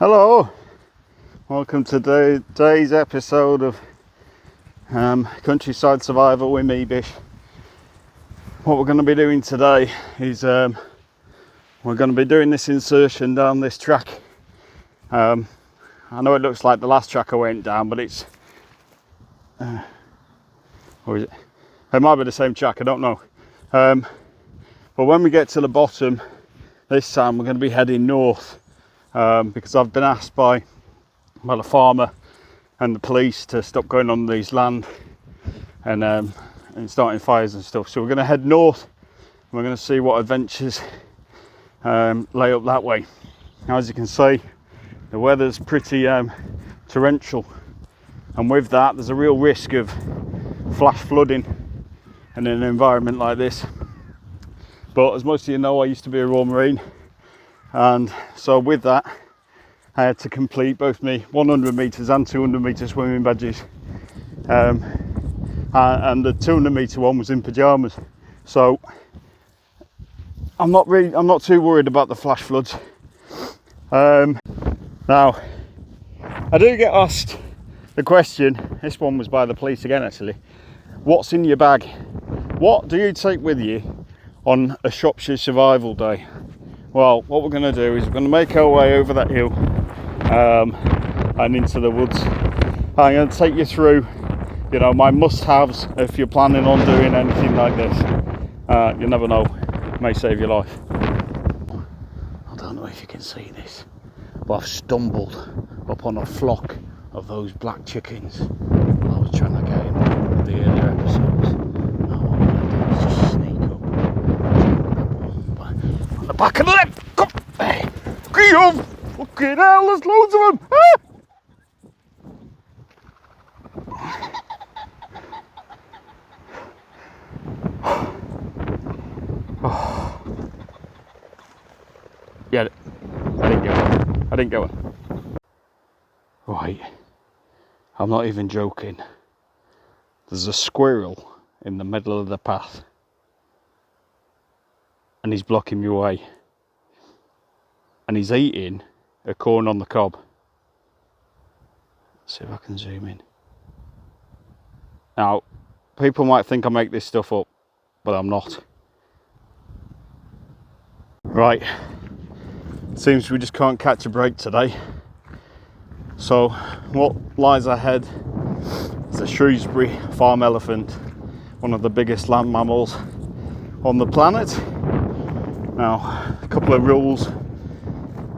Hello, welcome to today's episode of Countryside Survival with me, Bish. What we're going to be doing today is we're going to be doing this insertion down this track. I know it looks like the last track I went down, but it's or is it? It might be the same track, I don't know. But when we get to the bottom this time, we're going to be heading north. Because I've been asked by a farmer and the police to stop going on these land and starting fires and stuff. So we're going to head north and we're going to see what adventures lay up that way. Now, as you can see, the weather's pretty torrential, and with that there's a real risk of flash flooding in an environment like this. But as most of you know, I used to be a Royal Marine. And so with that, I had to complete both me 100 metres and 200 metre swimming badges. And the 200 metre one was in pyjamas. So I'm not too worried about the flash floods. Now, I do get asked the question, this one was by the police again actually, what's in your bag? What do you take with you on a Shropshire survival day? Well, what we're going to do is we're going to make our way over that hill and into the woods. I'm going to take you through, my must-haves if you're planning on doing anything like this. You never know, it may save your life. I don't know if you can see this, but I've stumbled upon a flock of those black chickens. I was trying to get in one of the earlier episodes. Now what I'm going to do is just sneak up on the back of the leg. Come, hey, get on! Fucking hell, there's loads of them! Ah! Oh. Yeah, I didn't get one. Right, I'm not even joking. There's a squirrel in the middle of the path, and he's blocking my way, and he's eating a corn on the cob. Let's see if I can zoom in. Now, people might think I make this stuff up, but I'm not. Right, seems we just can't catch a break today. So what lies ahead is a Shrewsbury farm elephant, one of the biggest land mammals on the planet. Now, a couple of rules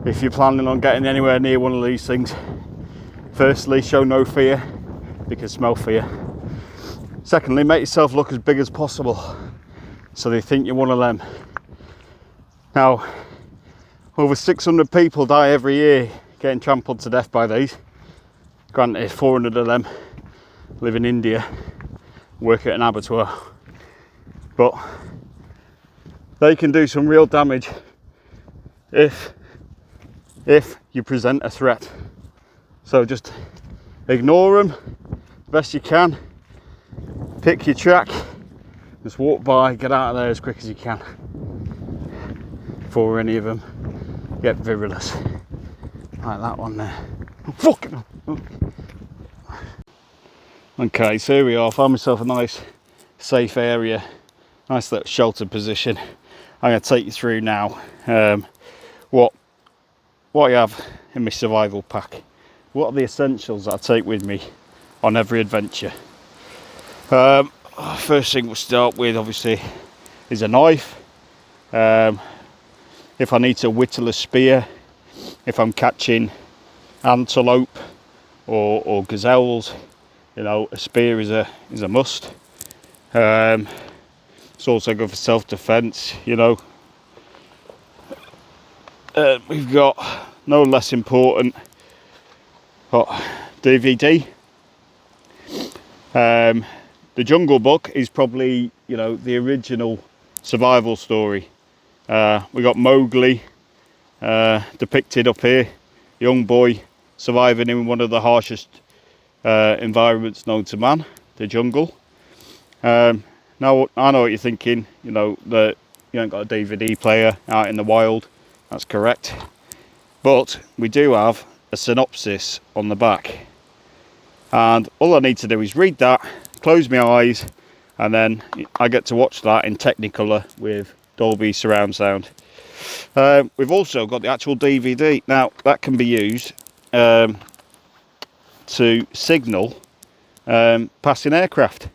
if you're planning on getting anywhere near one of these things. Firstly, show no fear, because smell fear. Secondly, make yourself look as big as possible so they think you're one of them. Now, over 600 people die every year getting trampled to death by these. Granted, 400 of them live in India, work at an abattoir, but they can do some real damage if you present a threat. So just ignore them best you can, pick your track, just walk by, get out of there as quick as you can before any of them get virulous. Like that one there. Fucking. Okay, so here we are. Found myself a nice safe area, nice little sheltered position. I'm going to take you through now what I have in my survival pack. What are the essentials that I take with me on every adventure? First thing we'll start with, obviously, is a knife. If I need to whittle a spear, if I'm catching antelope or gazelles, a spear is a must. It's also good for self-defense. We've got, no less important, DVD. The Jungle Book is probably the original survival story. We got Mowgli depicted up here, young boy surviving in one of the harshest environments known to man, the jungle. Now I know what you're thinking, that you ain't got a DVD player out in the wild. That's correct. but we do have a synopsis on the back, and all I need to do is read that, close my eyes, and then I get to watch that in Technicolor with Dolby surround sound. We've also got the actual DVD. Now that can be used to signal passing aircraft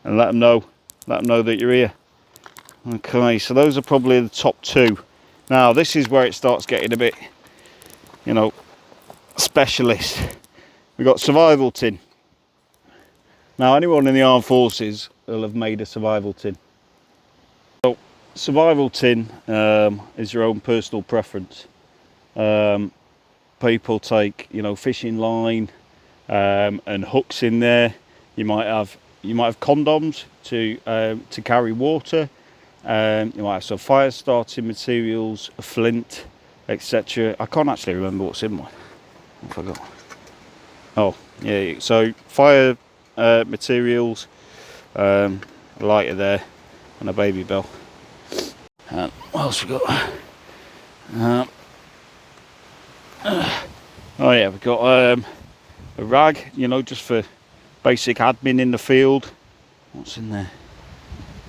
and let them know that you're here. Okay, so those are probably the top two. Now this is where it starts getting a bit, you know, specialist. We've got survival tin. Now anyone in the armed forces will have made a survival tin. So survival tin is your own personal preference. People take, you know, fishing line and hooks in there. You might have condoms to carry water. You might have some fire starting materials, a flint, etc. I can't actually remember what's in mine. I forgot. Oh yeah, so fire materials, a lighter there, and a baby bell. And what else we got? Oh yeah, we've got a rag, you know, just for basic admin in the field. What's in there?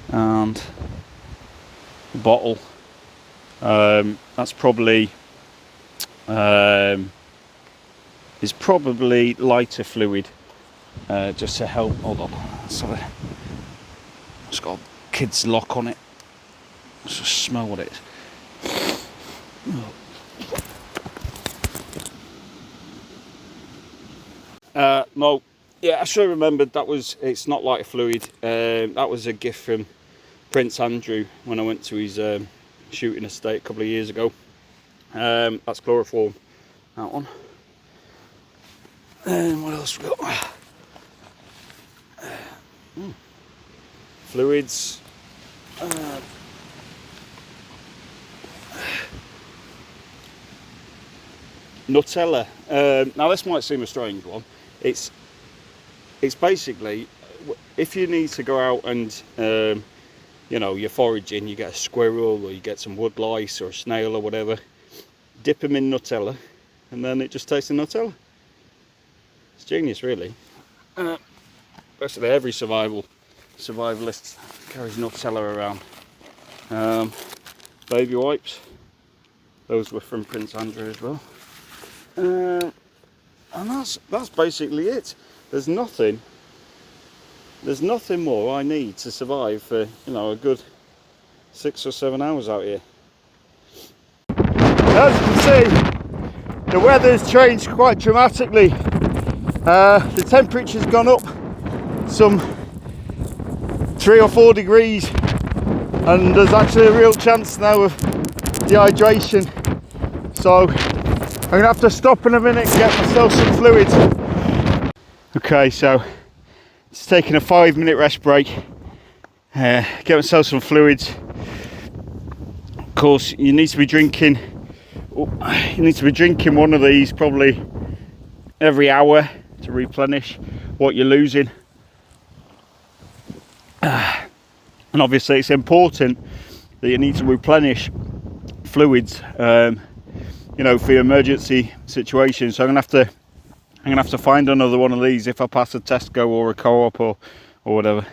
And a bottle. That's probably is probably lighter fluid, just to help. Hold on, sorry, it's got a kid's lock on it. Let's just smell what it is. No, yeah, I should have remembered that was. It's not lighter fluid. That was a gift from Prince Andrew when I went to his shooting estate a couple of years ago. That's chloroform. That one. And what else we got? Fluids. Nutella. Now this might seem a strange one. It's basically, if you need to go out and you know, you're foraging, you get a squirrel or you get some wood lice or a snail or whatever, dip them in Nutella and then it just tastes of Nutella. It's genius, really. Basically every survivalist carries Nutella around. Baby wipes, those were from Prince Andrew as well. And that's basically it. There's nothing more I need to survive for, you know, a good 6 or 7 hours out here. As you can see, the weather's changed quite dramatically. The temperature's gone up some 3 or 4 degrees, and there's actually a real chance now of dehydration. So I'm gonna have to stop in a minute and get myself some fluids. Okay, so just taking a 5-minute rest break. Get myself some fluids. Of course, you need to be drinking one of these probably every hour to replenish what you're losing. And obviously it's important that you need to replenish fluids, you know, for your emergency situation. So I'm gonna have to find another one of these if I pass a Tesco or a Co-op or whatever.